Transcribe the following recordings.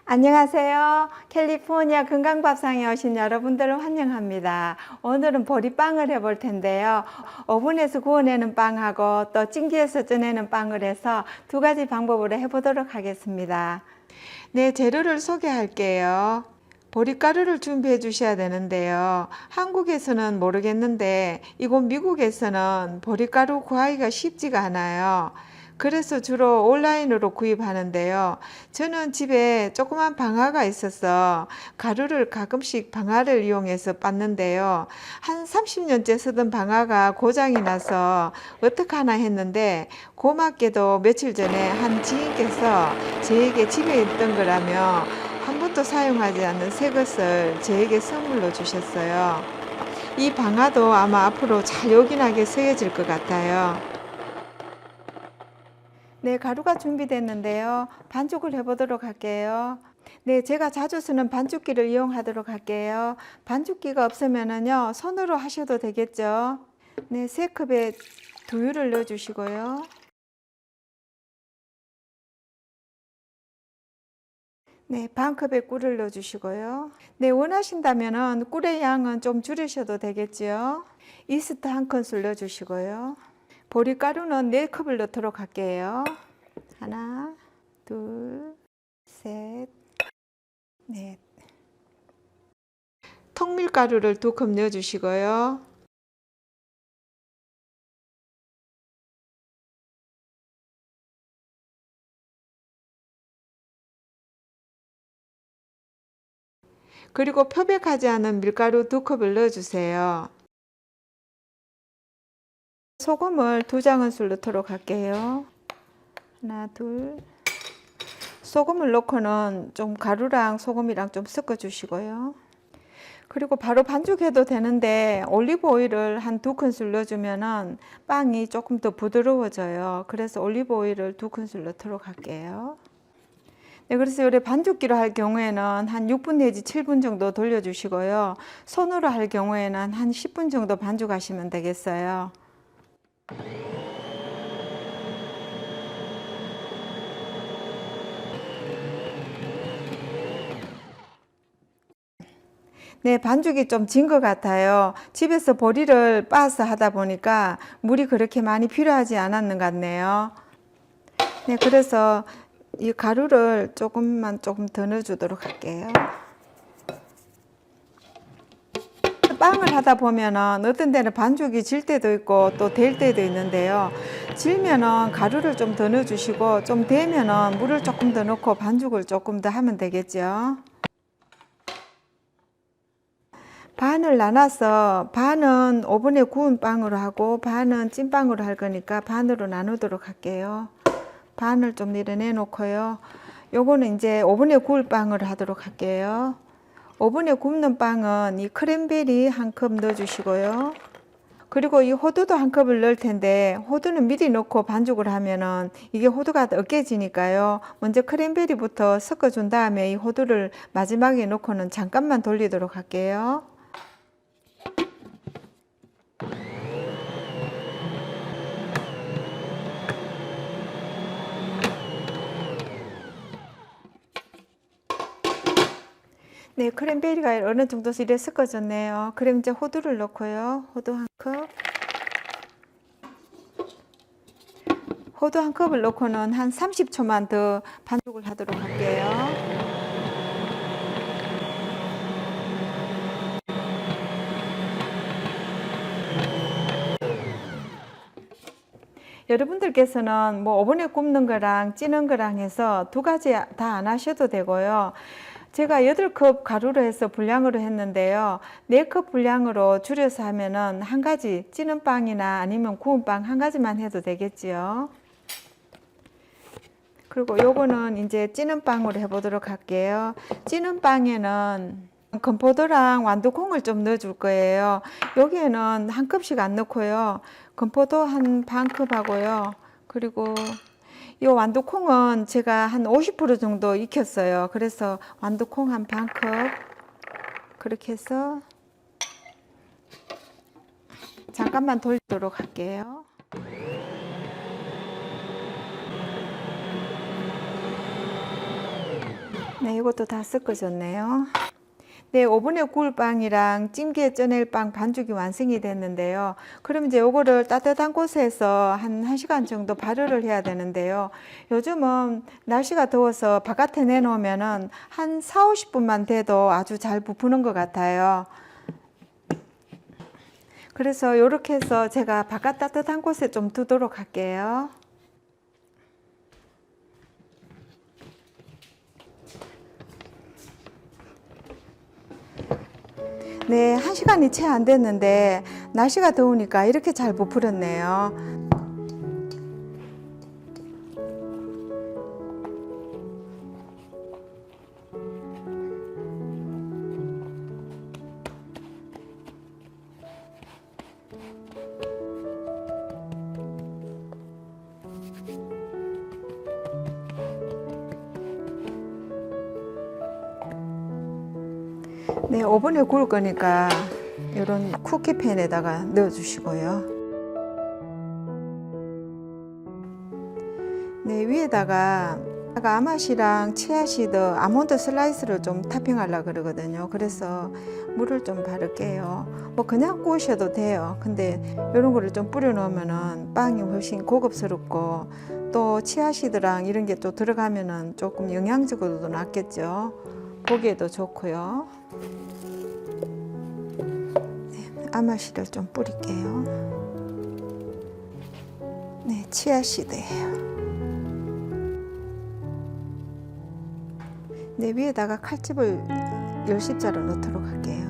안녕하세요. 캘리포니아 건강밥상에 오신 여러분들을 환영합니다. 오늘은 보리빵을 해볼 텐데요. 오븐에서 구워내는 빵하고 또 찜기에서 쪄내는 빵을 해서 두 가지 방법으로 해보도록 하겠습니다. 네, 재료를 소개할게요. 보리가루를 준비해 주셔야 되는데요. 한국에서는 모르겠는데 이곳 미국에서는 보리가루 구하기가 쉽지가 않아요. 그래서 주로 온라인으로 구입하는데요. 저는 집에 조그만 방아가 있어서 가루를 가끔씩 방아를 이용해서 빻는데요. 한 30년째 쓰던 방아가 고장이 나서 어떡하나 했는데 고맙게도 며칠 전에 한 지인께서 저에게 집에 있던 거라며 한 번도 사용하지 않는 새 것을 저에게 선물로 주셨어요. 이 방아도 아마 앞으로 잘 요긴하게 쓰여질 것 같아요. 네, 가루가 준비됐는데요. 반죽을 해보도록 할게요. 네, 제가 자주 쓰는 반죽기를 이용하도록 할게요. 반죽기가 없으면은요, 손으로 하셔도 되겠죠. 네, 3컵에 두유를 넣어주시고요. 네, 반컵에 꿀을 넣어주시고요. 네, 원하신다면은 꿀의 양은 좀 줄이셔도 되겠지요. 이스트 1큰술 넣어주시고요. 보리가루는 4컵을 넣도록 할게요. 하나, 둘, 셋, 넷. 통밀가루를 2컵 넣어주시고요. 그리고 표백하지 않은 밀가루 2컵을 넣어주세요. 소금을 2장은술 넣도록 할게요. 하나, 둘. 소금을 넣고는 좀 가루랑 소금이랑 좀 섞어 주시고요. 그리고 바로 반죽해도 되는데 올리브 오일을 한 2큰술 넣어주면은 빵이 조금 더 부드러워져요. 그래서 올리브 오일을 2큰술 넣도록 할게요. 네, 그래서 요래 반죽기로 할 경우에는 한 6분 내지 7분 정도 돌려주시고요. 손으로 할 경우에는 한 10분 정도 반죽하시면 되겠어요. 네, 반죽이 좀 진 것 같아요. 집에서 보리를 빻아서 하다 보니까 물이 그렇게 많이 필요하지 않았는 것 같네요. 네, 그래서 이 가루를 조금 더 넣어주도록 할게요. 빵을 하다 보면은 어떤 데는 반죽이 질 때도 있고 또 될 때도 있는데요. 질면은 가루를 좀 더 넣어주시고 좀 되면은 물을 조금 더 넣고 반죽을 조금 더 하면 되겠죠. 반을 나눠서 반은 오븐에 구운 빵으로 하고 반은 찐빵으로 할 거니까 반으로 나누도록 할게요. 반을 좀 내려내 놓고요. 요거는 이제 오븐에 구울 빵을 하도록 할게요. 오븐에 굽는 빵은 이 크랜베리 1컵 넣어주시고요. 그리고 이 호두도 1컵을 넣을 텐데 호두는 미리 넣고 반죽을 하면은 이게 호두가 으깨지니까요. 먼저 크랜베리부터 섞어준 다음에 이 호두를 마지막에 넣고는 잠깐만 돌리도록 할게요. 네, 크랜베리가 어느 정도 이래 섞어졌네요. 그럼 이제 호두를 넣고요. 호두 1컵. 호두 1컵을 넣고는 한 30초만 더 반죽을 하도록 할게요. 여러분들께서는 뭐 오븐에 굽는 거랑 찌는 거랑 해서 두 가지 다 안 하셔도 되고요. 제가 8컵 가루로 해서 분량으로 했는데요. 4컵 분량으로 줄여서 하면은 한 가지 찌는 빵이나 아니면 구운 빵 한 가지만 해도 되겠지요. 그리고 요거는 이제 찌는 빵으로 해보도록 할게요. 찌는 빵에는 건포도랑 완두콩을 좀 넣어줄 거예요. 여기에는 1컵씩 안 넣고요. 건포도 한 반컵 하고요. 그리고 이 완두콩은 제가 한 50% 정도 익혔어요. 그래서 완두콩 한 반컵 그렇게 해서 잠깐만 돌리도록 할게요. 네, 이것도 다 섞어줬네요. 네, 오븐에 구울 빵이랑 찜기에 쪄낼 빵 반죽이 완성이 됐는데요. 그럼 이제 요거를 따뜻한 곳에서 한 1시간 정도 발효를 해야 되는데요. 요즘은 날씨가 더워서 바깥에 내놓으면은 한 4, 50분만 돼도 아주 잘 부푸는 것 같아요. 그래서 이렇게 해서 제가 바깥 따뜻한 곳에 좀 두도록 할게요. 네, 1시간이 채 안 됐는데 날씨가 더우니까 이렇게 잘 부풀었네요. 네, 오븐에 구울 거니까 이런 쿠키팬에다가 넣어 주시고요. 네, 위에다가 아맛이랑 치아시드, 아몬드 슬라이스를 좀 타핑하려고 그러거든요. 그래서 물을 좀 바를게요. 뭐 그냥 구우셔도 돼요. 근데 이런 거를 좀 뿌려 놓으면은 빵이 훨씬 고급스럽고, 또 치아시드랑 이런 게 또 들어가면은 조금 영양적으로도 낫겠죠. 보기에도 좋고요. 네, 아마시를 좀 뿌릴게요. 네, 치아시드예요. 네, 위에다가 칼집을 10십자로 넣도록 할게요.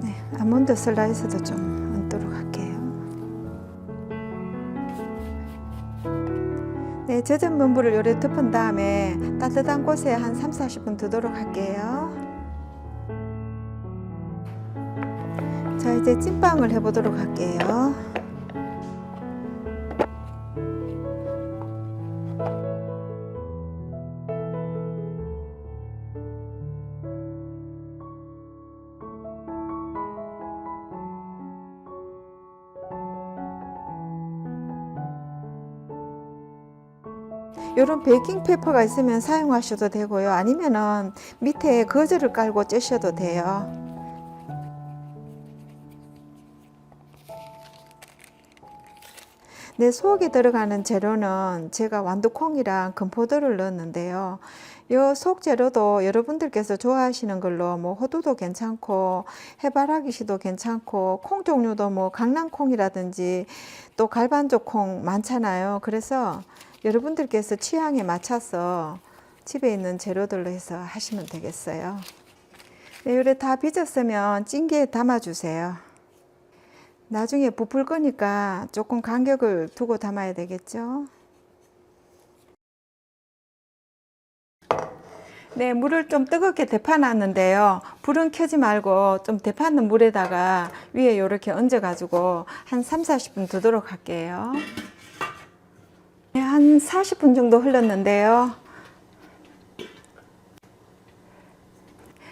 네, 아몬드 슬라이스도 좀 얹도록 할게요. 네, 젖은 문물을 요래 덮은 다음에 따뜻한 곳에 한 3, 40분 두도록 할게요. 자, 이제 찐빵을 해보도록 할게요. 이런 베이킹 페퍼가 있으면 사용하셔도 되고요. 아니면은 밑에 거즈를 깔고 쪄셔도 돼요. 네, 속에 들어가는 재료는 제가 완두콩이랑 건포도를 넣었는데요. 이 속 재료도 여러분들께서 좋아하시는 걸로 뭐 호두도 괜찮고 해바라기씨도 괜찮고, 콩 종류도 뭐 강낭콩이라든지 또 갈반조콩 많잖아요. 그래서 여러분들께서 취향에 맞춰서 집에 있는 재료들로 해서 하시면 되겠어요. 네, 이렇게 다 빚었으면 찜기에 담아주세요. 나중에 부풀 거니까 조금 간격을 두고 담아야 되겠죠. 네, 물을 좀 뜨겁게 데펴놨는데요. 불은 켜지 말고 좀 데펴놓은 물에다가 위에 이렇게 얹어가지고 한 3, 40분 두도록 할게요. 네, 한 40분 정도 흘렀는데요.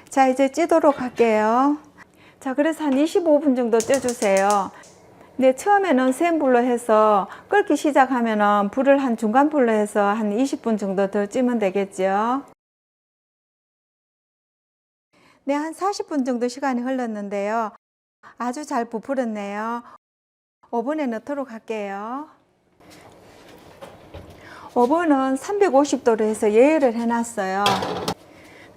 자, 이제 찌도록 할게요. 자, 그래서 한 25분 정도 쪄주세요. 네, 처음에는 센 불로 해서 끓기 시작하면은 불을 한 중간 불로 해서 한 20분 정도 더 찌면 되겠죠. 네, 한 40분 정도 시간이 흘렀는데요. 아주 잘 부풀었네요. 오븐에 넣도록 할게요. 오븐은 350도로 해서 예열을 해놨어요.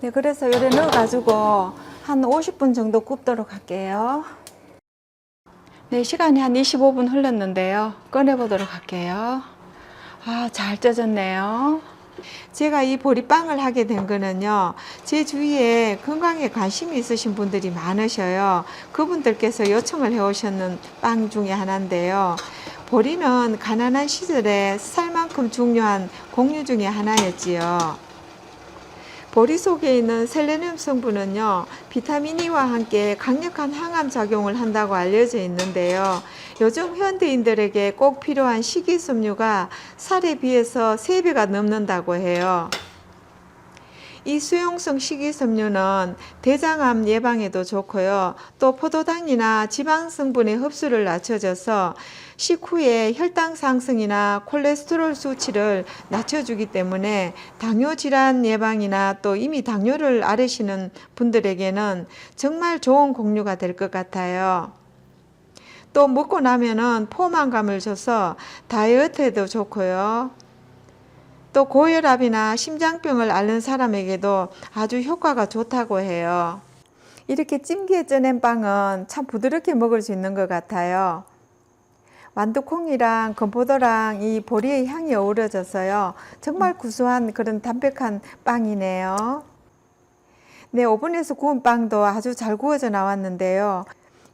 네, 그래서 요래 넣어가지고 한 50분 정도 굽도록 할게요. 네, 시간이 한 25분 흘렀는데요. 꺼내보도록 할게요. 아, 잘 쪄졌네요. 제가 이 보리빵을 하게 된 거는요, 제 주위에 건강에 관심이 있으신 분들이 많으셔요. 그분들께서 요청을 해 오셨는 빵 중에 하나인데요. 보리는 가난한 시절에 살 만큼 중요한 곡류 중에 하나였지요. 보리 속에 있는 셀레늄 성분은요, 비타민 E와 함께 강력한 항암 작용을 한다고 알려져 있는데요. 요즘 현대인들에게 꼭 필요한 식이섬유가 살에 비해서 3배가 넘는다고 해요. 이 수용성 식이섬유는 대장암 예방에도 좋고요. 또 포도당이나 지방 성분의 흡수를 낮춰줘서 식후에 혈당 상승이나 콜레스테롤 수치를 낮춰주기 때문에 당뇨 질환 예방이나 또 이미 당뇨를 앓으시는 분들에게는 정말 좋은 곡류가 될 것 같아요. 또 먹고 나면은 포만감을 줘서 다이어트에도 좋고요. 또 고혈압이나 심장병을 앓는 사람에게도 아주 효과가 좋다고 해요. 이렇게 찜기에 쪄낸 빵은 참 부드럽게 먹을 수 있는 것 같아요. 완두콩이랑 건포도랑 이 보리의 향이 어우러져서요. 정말 구수한 그런 담백한 빵이네요. 네, 오븐에서 구운 빵도 아주 잘 구워져 나왔는데요.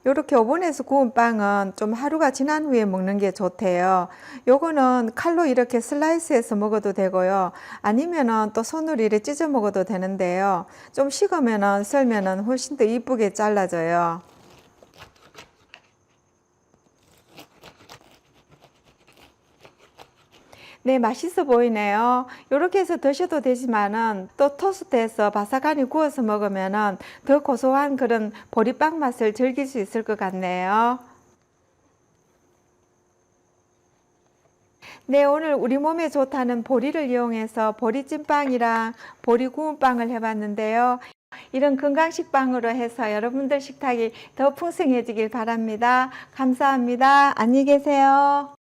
이렇게 오븐에서 구운 빵은 좀 하루가 지난 후에 먹는 게 좋대요. 요거는 칼로 이렇게 슬라이스해서 먹어도 되고요. 아니면은 또 손으로 이렇게 찢어 먹어도 되는데요. 좀 식으면은 썰면은 훨씬 더 이쁘게 잘라져요. 네, 맛있어 보이네요. 이렇게 해서 드셔도 되지만은 또 토스트해서 바삭하니 구워서 먹으면은 더 고소한 그런 보리빵 맛을 즐길 수 있을 것 같네요. 네, 오늘 우리 몸에 좋다는 보리를 이용해서 보리찐빵이랑 보리 구운 빵을 해봤는데요. 이런 건강식 빵으로 해서 여러분들 식탁이 더 풍성해지길 바랍니다. 감사합니다. 안녕히 계세요.